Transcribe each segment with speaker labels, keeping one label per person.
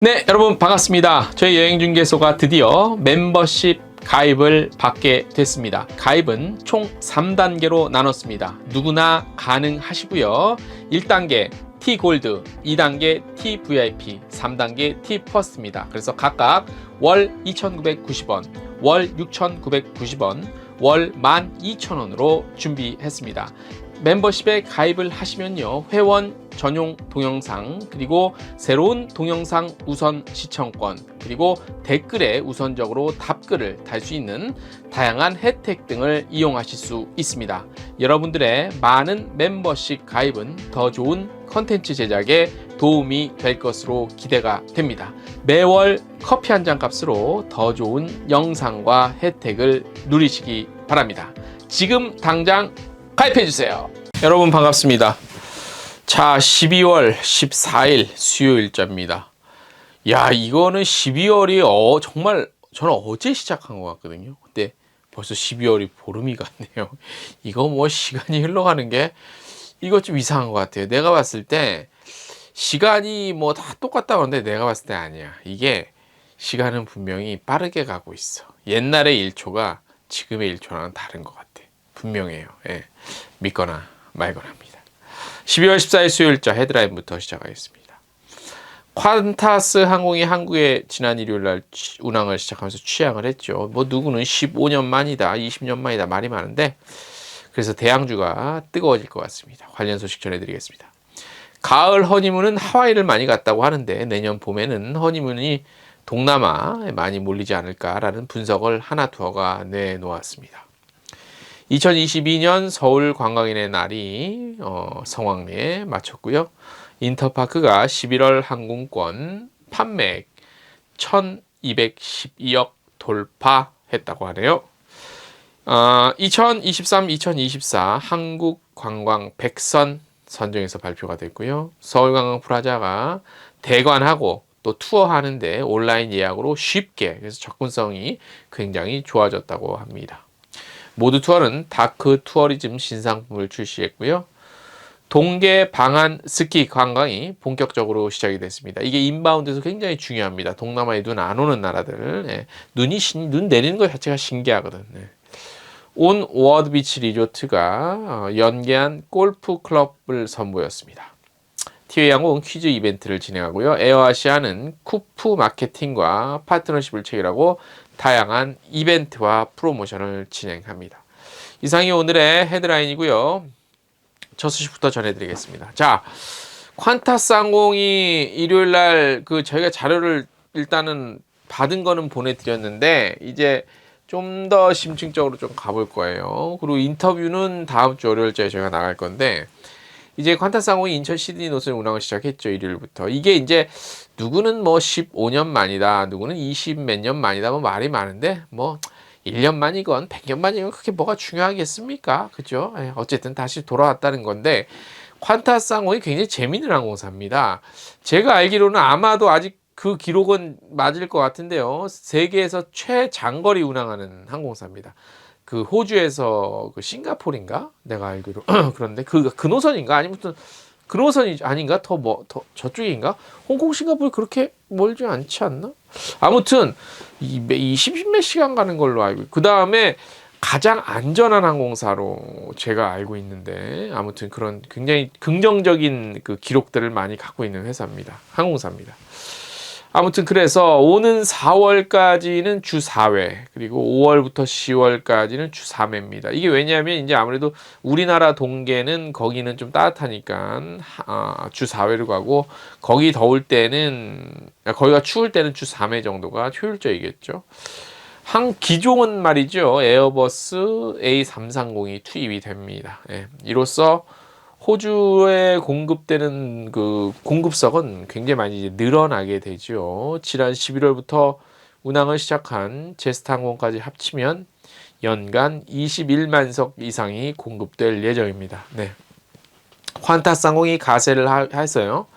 Speaker 1: 네, 여러분 반갑습니다. 저희 여행중개소가 드디어 멤버십 가입을 받게 됐습니다. 가입은 총 3단계로 나눴습니다. 누구나 가능하시고요. 1단계 T골드, 2단계 TVIP, 3단계 T퍼스트입니다. 그래서 각각 월 2,990원, 월 6,990원, 월 12,000원으로 준비했습니다. 멤버십에 가입을 하시면요, 회원 전용 동영상, 그리고 새로운 동영상 우선 시청권, 그리고 댓글에 우선적으로 답글을 달 수 있는 다양한 혜택 등을 이용하실 수 있습니다. 여러분들의 많은 멤버십 가입은 더 좋은 컨텐츠 제작에 도움이 될 것으로 기대가 됩니다. 매월 커피 한 잔 값으로 더 좋은 영상과 혜택을 누리시기 바랍니다. 지금 당장 가입해주세요. 여러분 반갑습니다. 자, 12월 14일 수요일자입니다. 야, 이거는 12월이 정말 저는 어제 시작한 것 같거든요. 근데 벌써 12월이 보름이 갔네요. 이거 뭐 시간이 흘러가는 게 이거 좀 이상한 것 같아요. 내가 봤을 때 시간이 뭐 다 똑같다고 하는데 내가 봤을 때 아니야. 이게 시간은 분명히 빠르게 가고 있어. 옛날의 1초가 지금의 1초랑은 다른 것 같아. 분명해요. 예. 믿거나 말거나 합니다. 12월 14일 수요일자 헤드라인부터 시작하겠습니다. 퀀타스 항공이 한국에 지난 일요일 날 운항을 시작하면서 취항을 했죠. 뭐 누구는 15년 만이다, 20년 만이다 말이 많은데, 그래서 대양주가 뜨거워질 것 같습니다. 관련 소식 전해드리겠습니다. 가을 허니문은 하와이를 많이 갔다고 하는데 내년 봄에는 허니문이 동남아에 많이 몰리지 않을까라는 분석을 하나투어가 내놓았습니다. 2022년 서울 관광인의 날이 성황리에 마쳤고요. 인터파크가 11월 항공권 판매액 1212억 돌파했다고 하네요. 2023-2024 한국관광 100선 선정에서 발표가 됐고요. 서울관광 프라자가 대관하고 또 투어하는데 온라인 예약으로 쉽게, 그래서 접근성이 굉장히 좋아졌다고 합니다. 모두 투어는 다크 투어리즘 신상품을 출시했고요. 동계 방한 스키 관광이 본격적으로 시작이 됐습니다. 이게 인바운드에서 굉장히 중요합니다. 동남아에 눈 안 오는 나라들, 예. 눈 내리는 것 자체가 신기하거든. 예. 온 워드 비치 리조트가 연계한 골프 클럽을 선보였습니다. 티웨이 항공은 퀴즈 이벤트를 진행하고요. 에어아시아는 쿠프 마케팅과 파트너십을 체결하고 다양한 이벤트와 프로모션을 진행합니다. 이상이 오늘의 헤드라인이고요. 첫 소식부터 전해드리겠습니다. 자, 퀀타스 항공이 일요일 날 저희가 자료를 일단은 받은 거는 보내드렸는데 이제 좀 더 심층적으로 좀 가볼 거예요. 그리고 인터뷰는 다음 주 월요일자에 저희가 나갈 건데, 이제 퀀타스 항공이 인천 시드니 노선 운항을 시작했죠. 일요일부터. 이게 이제 누구는 뭐 15년 만이다, 누구는 20 몇 년 만이다, 뭐 말이 많은데 뭐 1년 만이건 100년 만이건 그게 뭐가 중요하겠습니까? 그죠? 어쨌든 다시 돌아왔다는 건데, 퀀타스 항공이 굉장히 재미있는 항공사입니다. 제가 알기로는 아마도 아직 그 기록은 맞을 것 같은데요. 세계에서 최장거리 운항하는 항공사입니다. 그 호주에서 싱가포르인가? 내가 알기로. 그런데 그 노선인가? 아니면 그 노선이 아닌가? 더 저쪽인가? 홍콩 싱가포르 그렇게 멀지 않지 않나? 아무튼 20몇 시간 가는 걸로 알고, 그 다음에 가장 안전한 항공사로 제가 알고 있는데, 아무튼 그런 굉장히 긍정적인 그 기록들을 많이 갖고 있는 회사입니다. 항공사입니다. 아무튼 그래서 오는 4월까지는 주 4회, 그리고 5월부터 10월까지는 주 3회입니다. 이게 왜냐하면 이제 아무래도 우리나라 동계는 거기는 좀 따뜻하니까 주 4회로 가고, 거기 더울 때는, 거기가 추울 때는 주 3회 정도가 효율적이겠죠. 기종은 말이죠, 에어버스 A330이 투입이 됩니다. 예, 이로써 호주에 공급되는 그 공급석은 굉장히 많이 이제 늘어나게 되죠. 지난 11월부터 운항을 시작한 제스타항공까지 합치면 연간 21만 석 이상이 공급될 예정입니다. 네. 퀀타스 항공이 가세를 해서요.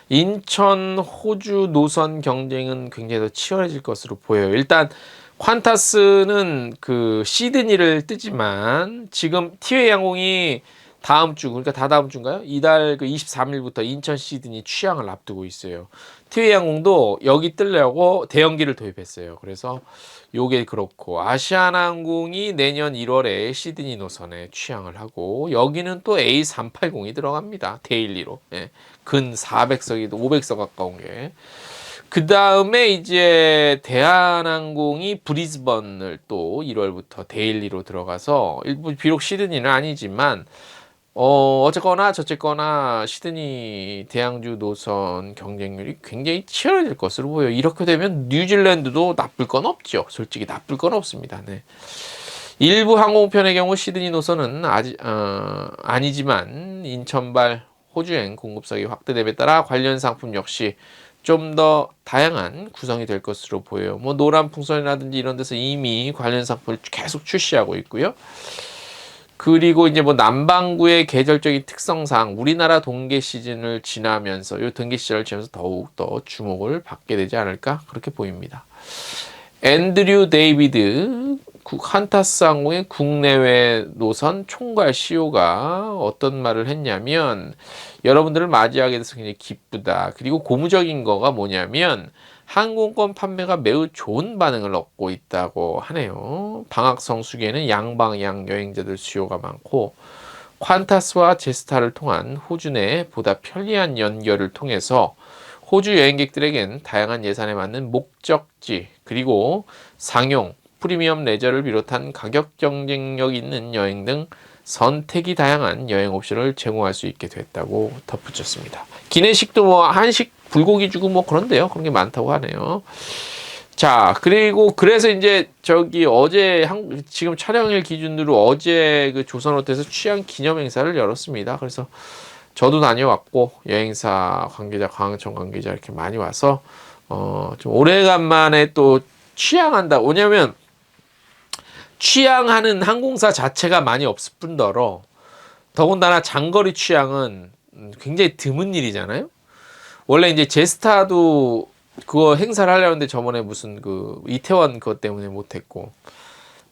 Speaker 1: 인천 호주 노선 경쟁은 굉장히 더 치열해질 것으로 보여요. 일단 퀀타스는 그 시드니를 뜨지만 지금 티웨이 항공이 다음 주, 그러니까 다다음 주인가요? 이달 그 23일부터 인천 시드니 취항을 앞두고 있어요. 티웨이항공도 여기 뜨려고 대형기를 도입했어요. 그래서 요게 그렇고, 아시아나항공이 내년 1월에 시드니 노선에 취항을 하고, 여기는 또 A380이 들어갑니다. 데일리로. 예. 근 400석이 500석 가까운 게. 그 다음에 이제 대한항공이 브리즈번을 또 1월부터 데일리로 들어가서, 일부 비록 시드니는 아니지만 어쨌거나 저쨌거나 시드니 대양주 노선 경쟁률이 굉장히 치열해질 것으로 보여요. 이렇게 되면 뉴질랜드도 나쁠 건 없죠. 솔직히 나쁠 건 없습니다. 네. 일부 항공편의 경우 시드니 노선은 아니지만 인천발 호주행 공급석이 확대됨에 따라 관련 상품 역시 좀 더 다양한 구성이 될 것으로 보여요. 뭐 노란풍선이라든지 이런 데서 이미 관련 상품을 계속 출시하고 있고요. 그리고 이제 뭐 남반구의 계절적인 특성상 우리나라 동계 시즌을 지나면서 요 동계 시절을 지나면서 더욱 더 주목을 받게 되지 않을까 그렇게 보입니다. 앤드류 데이비드 칸타스 항공의 국내외 노선 총괄 CEO가 어떤 말을 했냐면, 여러분들을 맞이하게 돼서 굉장히 기쁘다. 그리고 고무적인 거가 뭐냐면 항공권 판매가 매우 좋은 반응을 얻고 있다고 하네요. 방학 성수기에는 양방향 여행자들 수요가 많고, 퀀타스와 제스타를 통한 호주 내 보다 편리한 연결을 통해서 호주 여행객들에겐 다양한 예산에 맞는 목적지, 그리고 상용, 프리미엄 레저를 비롯한 가격 경쟁력 있는 여행 등 선택이 다양한 여행 옵션을 제공할 수 있게 됐다고 덧붙였습니다. 기내식도 뭐 한식 불고기 주고 뭐 그런데요. 그런 게 많다고 하네요. 자, 그리고 그래서 이제 저기 어제 지금 촬영일 기준으로 어제 그 조선호텔에서 취향 기념 행사를 열었습니다. 그래서 저도 다녀왔고 여행사 관계자, 관광청 관계자 이렇게 많이 와서 좀 오래간만에 또 취향한다. 왜냐면 취향하는 항공사 자체가 많이 없을 뿐더러 더군다나 장거리 취향은 굉장히 드문 일이잖아요. 원래 이제 제스타도 그거 행사를 하려는데 저번에 무슨 그 이태원 그것 때문에 못했고,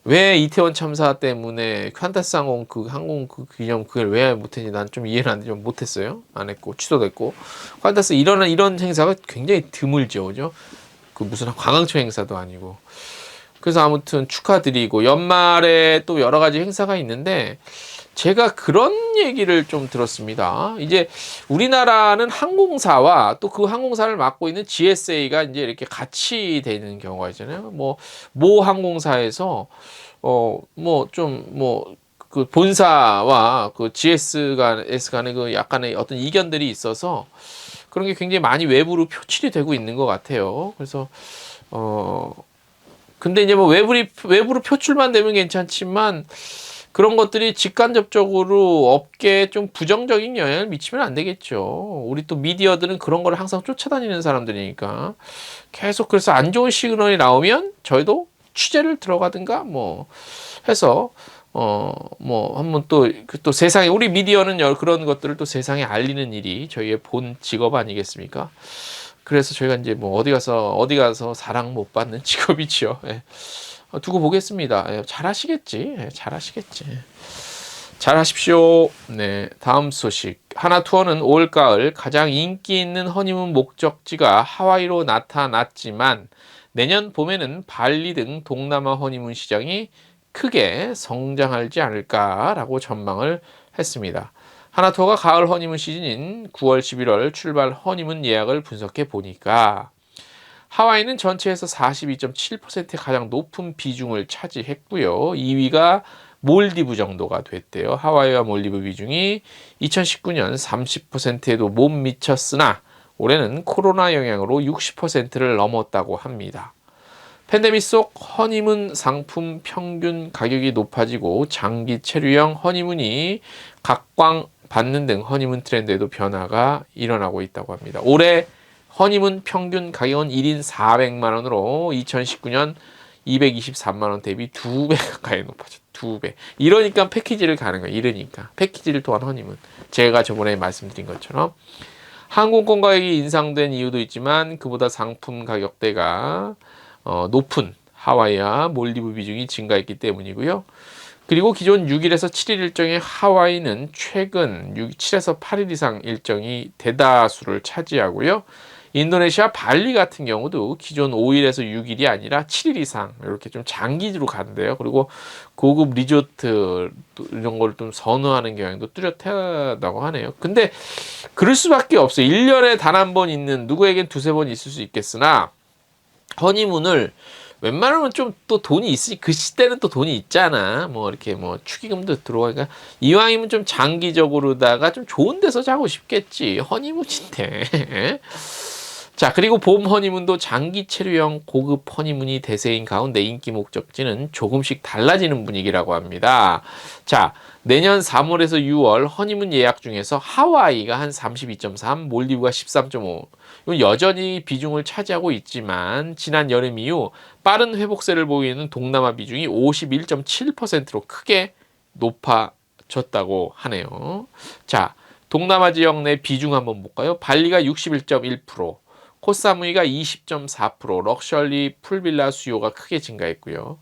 Speaker 1: 왜 이태원 참사 때문에 칸타스 항공 그 항공 그 기념 그걸 왜 못했는지 난 좀 이해는 안 돼. 좀 못했어요. 안 했고 취소됐고. 칸타스 이런 행사가 굉장히 드물죠, 그죠? 그 무슨 관광청 행사도 아니고. 그래서 아무튼 축하드리고, 연말에 또 여러 가지 행사가 있는데 제가 그런 얘기를 좀 들었습니다. 이제 우리나라는 항공사와 또 그 항공사를 맡고 있는 GSA가 이제 이렇게 같이 되는 경우가 있잖아요. 모 항공사에서 그 본사와 그 GS 간의 그 약간의 어떤 이견들이 있어서 그런 게 굉장히 많이 외부로 표출이 되고 있는 것 같아요. 그래서 근데 이제 뭐 외부로 표출만 되면 괜찮지만 그런 것들이 직간접적으로 업계에 좀 부정적인 영향을 미치면 안 되겠죠. 우리 또 미디어들은 그런 걸 항상 쫓아다니는 사람들이니까 계속, 그래서 안 좋은 시그널이 나오면 저희도 취재를 들어가든가 뭐 해서 한번 또 세상에, 우리 미디어는 그런 것들을 또 세상에 알리는 일이 저희의 본 직업 아니겠습니까? 그래서 저희가 이제 뭐 어디 가서 사랑 못 받는 직업이지요. 예. 두고 보겠습니다. 예, 잘하시겠지. 예, 잘하시겠지. 잘하십시오. 네, 다음 소식. 하나투어는 올가을 가장 인기 있는 허니문 목적지가 하와이로 나타났지만 내년 봄에는 발리 등 동남아 허니문 시장이 크게 성장하지 않을까라고 전망을 했습니다. 하나투어가 가을 허니문 시즌인 9월, 11월 출발 허니문 예약을 분석해 보니까 하와이는 전체에서 42.7%의 가장 높은 비중을 차지했고요. 2위가 몰디브 정도가 됐대요. 하와이와 몰디브 비중이 2019년 30%에도 못 미쳤으나 올해는 코로나 영향으로 60%를 넘었다고 합니다. 팬데믹 속 허니문 상품 평균 가격이 높아지고 장기 체류형 허니문이 각광받는 등 허니문 트렌드에도 변화가 일어나고 있다고 합니다. 올해 허니문 평균 가격은 1인 400만 원으로 2019년 223만 원 대비 2배 가까이 높아졌다. 2배. 이러니까 패키지를 가는 거예요. 이러니까. 패키지를 통한 허니문. 제가 저번에 말씀드린 것처럼 항공권 가격이 인상된 이유도 있지만 그보다 상품 가격대가 높은 하와이와 몰디브 비중이 증가했기 때문이고요. 그리고 기존 6일에서 7일 일정의 하와이는 최근 7에서 8일 이상 일정이 대다수를 차지하고요. 인도네시아 발리 같은 경우도 기존 5일에서 6일이 아니라 7일 이상 이렇게 좀 장기로 간대요. 그리고 고급 리조트 이런 걸 좀 선호하는 경향도 뚜렷하다고 하네요. 근데 그럴 수밖에 없어요. 1년에 단 한 번 있는, 누구에겐 두세 번 있을 수 있겠으나 허니문을 웬만하면 좀 또 돈이 있으니, 그 시대는 또 돈이 있잖아. 뭐 이렇게 뭐 축의금도 들어가니까 이왕이면 좀 장기적으로다가 좀 좋은 데서 자고 싶겠지. 허니문인데. 자, 그리고 봄 허니문도 장기 체류형 고급 허니문이 대세인 가운데 인기 목적지는 조금씩 달라지는 분위기라고 합니다. 자, 내년 3월에서 6월 허니문 예약 중에서 하와이가 한 32.3, 몰디브가 13.5. 이건 여전히 비중을 차지하고 있지만 지난 여름 이후 빠른 회복세를 보이는 동남아 비중이 51.7%로 크게 높아졌다고 하네요. 자, 동남아 지역 내 비중 한번 볼까요? 발리가 61.1%, 코사무이가 20.4%, 럭셔리 풀빌라 수요가 크게 증가했고요.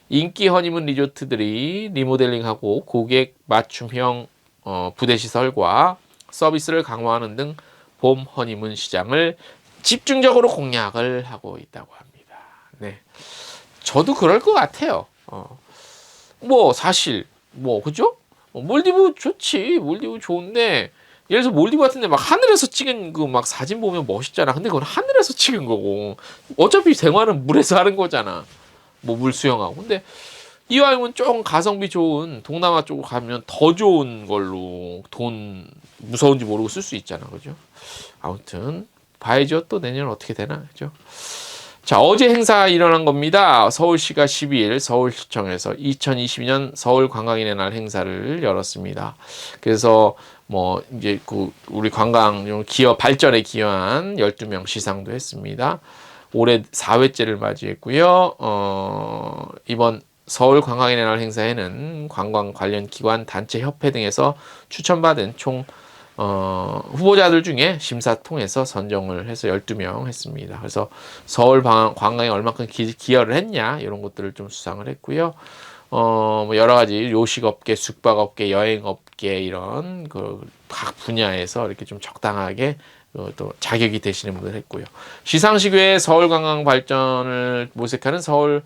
Speaker 1: 인기 허니문 리조트들이 리모델링하고 고객 맞춤형 부대 시설과 서비스를 강화하는 등 봄 허니문 시장을 집중적으로 공략을 하고 있다고 합니다. 네, 저도 그럴 것 같아요. 뭐 사실 뭐 그죠? 몰디브 좋지, 몰디브 좋은데 예를 들어서 몰디브 같은데 막 하늘에서 찍은 그 막 사진 보면 멋있잖아. 근데 그건 하늘에서 찍은 거고 어차피 생활은 물에서 하는 거잖아. 뭐 물 수영하고. 근데 이왕이면 좀 가성비 좋은 동남아 쪽으로 가면 더 좋은 걸로 돈 무서운지 모르고 쓸 수 있잖아. 그죠? 아무튼 봐야죠. 또 내년 어떻게 되나. 그죠? 자, 어제 행사 일어난 겁니다. 서울시가 12일 서울시청에서 2022년 서울관광인의 날 행사를 열었습니다. 그래서 뭐 이제 그 우리 관광 기업 발전에 기여한 12명 시상도 했습니다. 올해 4회째를 맞이했고요. 이번 서울관광인의 날 행사에는 관광 관련 기관, 단체, 협회 등에서 추천받은 총 후보자들 중에 심사 통해서 선정을 해서 12명 했습니다. 그래서 서울 관광에 얼마큼 기여를 했냐 이런 것들을 좀 수상을 했고요. 뭐 여러 가지 요식업계, 숙박업계, 여행업계 이런 그 각 분야에서 이렇게 좀 적당하게 또 자격이 되시는 분들 했고요. 시상식 외에 서울 관광 발전을 모색하는 서울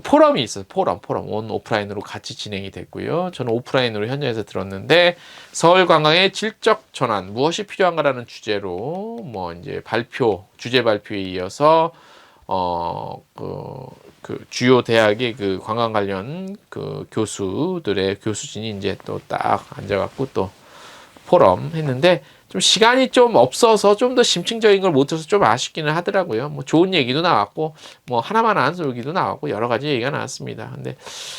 Speaker 1: 포럼이 있어요. 포럼 온 오프라인으로 같이 진행이 됐고요. 저는 오프라인으로 현장에서 들었는데 서울 관광의 질적 전환 무엇이 필요한가라는 주제로 뭐 이제 주제 발표에 이어서 그 주요 대학의 그 관광 관련 그 교수들의 교수진이 이제 또 딱 앉아갖고 또 포럼 했는데 좀 시간이 좀 없어서 좀 더 심층적인 걸 못해서 좀 아쉽기는 하더라고요. 뭐 좋은 얘기도 나왔고, 뭐 하나만 안 쏠기도 나왔고, 여러 가지 얘기가 나왔습니다. 근데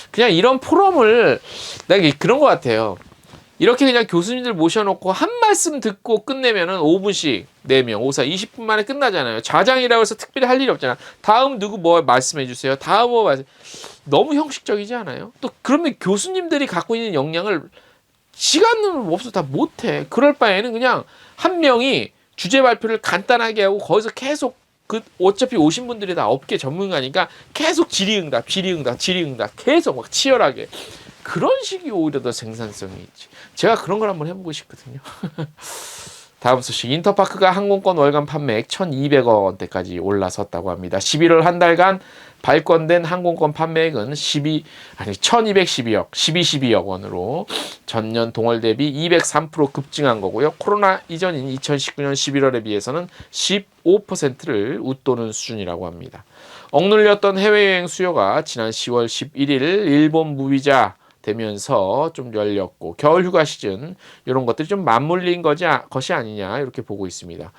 Speaker 1: 그냥 이런 포럼을 내가 그런 것 같아요. 이렇게 그냥 교수님들 모셔놓고 한 말씀 듣고 끝내면은 5분씩 4명, 5사 20분 만에 끝나잖아요. 좌장이라고 해서 특별히 할 일이 없잖아. 다음 누구 뭐 말씀해 주세요. 다음 뭐 말씀. 너무 형식적이지 않아요? 또 그러면 교수님들이 갖고 있는 역량을 시간은 없어서 다 못해. 그럴 바에는 그냥 한 명이 주제 발표를 간단하게 하고 거기서 계속 어차피 오신 분들이 다 업계 전문가니까 계속 질의응답 계속 막 치열하게 그런 식이 오히려 더 생산성이 있지. 제가 그런 걸 한번 해보고 싶거든요. 다음 소식. 인터파크가 항공권 월간 판매액 1,200원대까지 올라섰다고 합니다. 11월 한 달간 발권된 항공권 판매액은 1212억 원으로 전년 동월 대비 203% 급증한 거고요. 코로나 이전인 2019년 11월에 비해서는 15%를 웃도는 수준이라고 합니다. 억눌렸던 해외여행 수요가 지난 10월 11일 일본 무비자 되면서 좀 열렸고 겨울 휴가 시즌 이런 것들이 좀 맞물린 것이 아니냐 이렇게 보고 있습니다.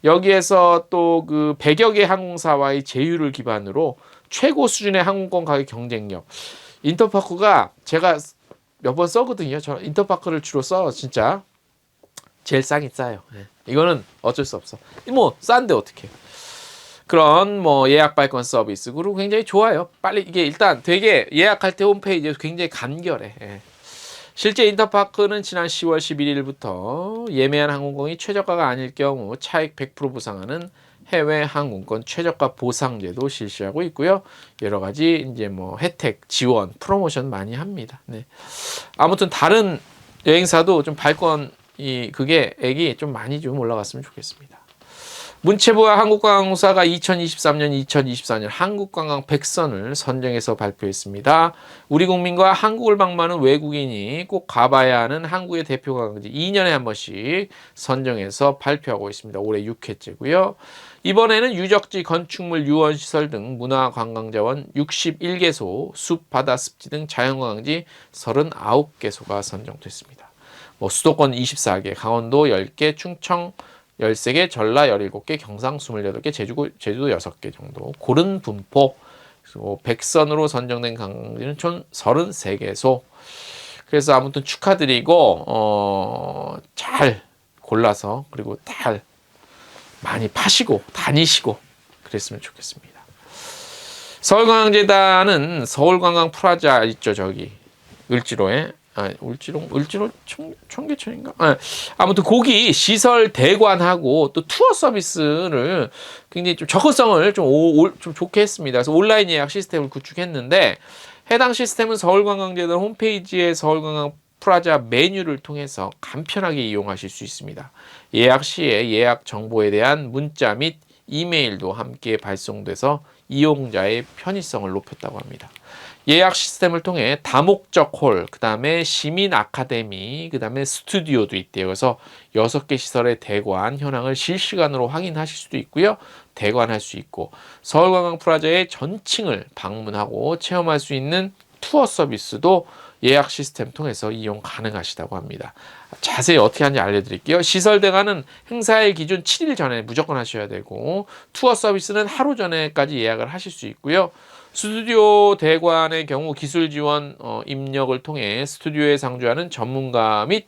Speaker 1: 여기에서 또 그 100여 개 항공사와의 제휴를 기반으로 최고 수준의 항공권 가격 경쟁력. 인터파크가 제가 몇 번 써거든요. 저 인터파크를 주로 써. 진짜 제일 싸긴 싸요. 네. 이거는 어쩔 수 없어. 뭐 싼데 어떡해. 그런 뭐 예약 발권 서비스 그리고 굉장히 좋아요. 빨리 이게 일단 되게 예약할 때 홈페이지에서 굉장히 간결해. 예. 실제 인터파크는 지난 10월 11일부터 예매한 항공권이 최저가가 아닐 경우 차액 100% 보상하는 해외 항공권 최저가 보상제도 실시하고 있고요. 여러 가지 이제 뭐 혜택, 지원, 프로모션 많이 합니다. 네. 아무튼 다른 여행사도 좀 발권이 그게 액이 좀 많이 좀 올라갔으면 좋겠습니다. 문체부와 한국관광공사가 2023년, 2024년 한국관광 100선을 선정해서 발표했습니다. 우리 국민과 한국을 방문하는 외국인이 꼭 가봐야 하는 한국의 대표 관광지 2년에 한 번씩 선정해서 발표하고 있습니다. 올해 6회째고요. 이번에는 유적지, 건축물, 유원시설 등 문화관광자원 61개소, 숲, 바다, 습지 등 자연관광지 39개소가 선정됐습니다. 뭐 수도권 24개, 강원도 10개, 충청 13개, 전라 17개, 경상 28개, 제주도 6개 정도. 고른 분포, 그리고 100선으로 선정된 관광지는 총 33개소. 그래서 아무튼 축하드리고, 잘 골라서, 그리고 잘 많이 파시고, 다니시고, 그랬으면 좋겠습니다. 서울관광재단은 서울관광 프라자 있죠, 저기. 을지로에. 을지로 청계천인가? 아무튼 거기 시설 대관하고 또 투어 서비스를 굉장히 좀 접근성을 좀 좋게 했습니다. 그래서 온라인 예약 시스템을 구축했는데 해당 시스템은 서울관광재단 홈페이지의 서울관광 프라자 메뉴를 통해서 간편하게 이용하실 수 있습니다. 예약 시에 예약 정보에 대한 문자 및 이메일도 함께 발송돼서 이용자의 편의성을 높였다고 합니다. 예약 시스템을 통해 다목적 홀, 그 다음에 시민 아카데미, 그 다음에 스튜디오도 있대요. 그래서 6개 시설의 대관 현황을 실시간으로 확인하실 수도 있고요. 대관할 수 있고 서울관광 프라자의 전층을 방문하고 체험할 수 있는 투어 서비스도 예약 시스템 통해서 이용 가능하시다고 합니다. 자세히 어떻게 하는지 알려드릴게요. 시설 대관은 행사일 기준 7일 전에 무조건 하셔야 되고 투어 서비스는 하루 전에까지 예약을 하실 수 있고요. 스튜디오 대관의 경우 기술 지원 입력을 통해 스튜디오에 상주하는 전문가 및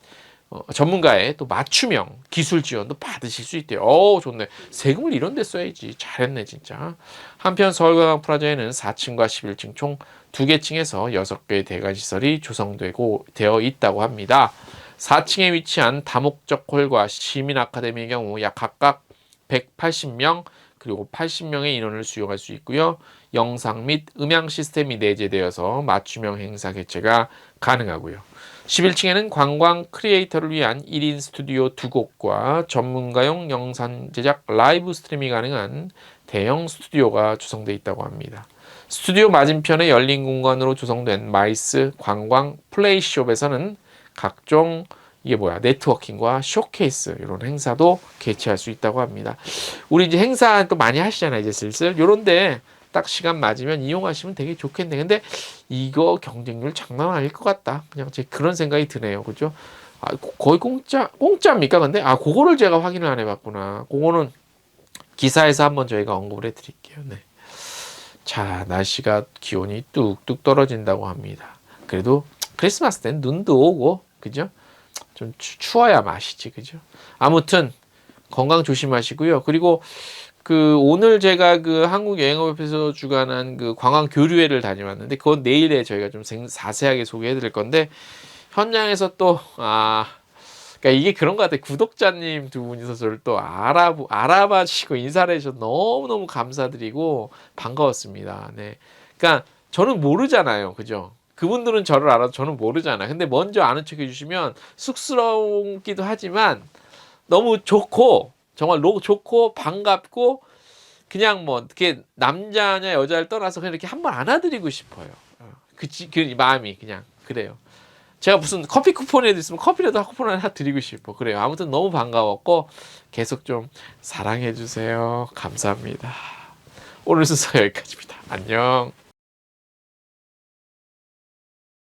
Speaker 1: 전문가의 또 맞춤형 기술 지원도 받으실 수 있대요. 좋네. 세금을 이런 데 써야지. 잘했네 진짜. 한편 서울관광 프라자에는 4층과 11층 총 2개 층에서 6개의 대관 시설이 되어 있다고 합니다. 4층에 위치한 다목적 홀과 시민 아카데미의 경우 약 각각 180명 그리고 80명의 인원을 수용할 수 있고요. 영상 및 음향 시스템이 내재되어서 맞춤형 행사 개최가 가능하고요. 11층에는 관광 크리에이터를 위한 1인 스튜디오 2곳과 전문가용 영상 제작 라이브 스트리밍이 가능한 대형 스튜디오가 조성되어 있다고 합니다. 스튜디오 맞은편에 열린 공간으로 조성된 마이스 관광 플레이숍에서는 각종 네트워킹과 쇼케이스 이런 행사도 개최할 수 있다고 합니다. 우리 이제 행사 또 많이 하시잖아요. 이제 슬슬 요런데 딱 시간 맞으면 이용하시면 되게 좋겠네. 근데 이거 경쟁률 장난 아닐 것 같다. 그냥 제 그런 생각이 드네요. 그죠? 거의 공짜입니까? 근데 그거를 제가 확인을 안 해봤구나. 그거는 기사에서 한번 저희가 언급을 해드릴게요. 네. 자, 날씨가 기온이 뚝뚝 떨어진다고 합니다. 그래도 크리스마스 때는 눈도 오고, 그죠? 좀 추워야 맛이지, 그죠? 아무튼 건강 조심하시고요. 그리고 오늘 제가 한국여행업협회에서 주관한 관광 교류회를 다녀왔는데 그건 내일에 저희가 좀 자세하게 소개해드릴 건데 현장에서 또 그러니까 이게 그런 것 같아요. 구독자님 두 분이서 저를 또 알아봐 주시고 인사를 해주셔서 너무너무 감사드리고 반가웠습니다. 네. 그러니까 저는 모르잖아요. 그죠? 그분들은 저를 알아도 저는 모르잖아요. 근데 먼저 아는 척 해주시면 쑥스럽기도 하지만 너무 좋고 정말 좋고 반갑고 그냥 뭐 이렇게 남자냐 여자를 떠나서 그냥 이렇게 한번 안아드리고 싶어요. 그 마음이 그냥 그래요. 제가 무슨 커피 쿠폰이라도 있으면 커피라도 쿠폰 하나 드리고 싶어. 그래요. 아무튼 너무 반가웠고 계속 좀 사랑해 주세요. 감사합니다. 오늘 순서 여기까지입니다. 안녕.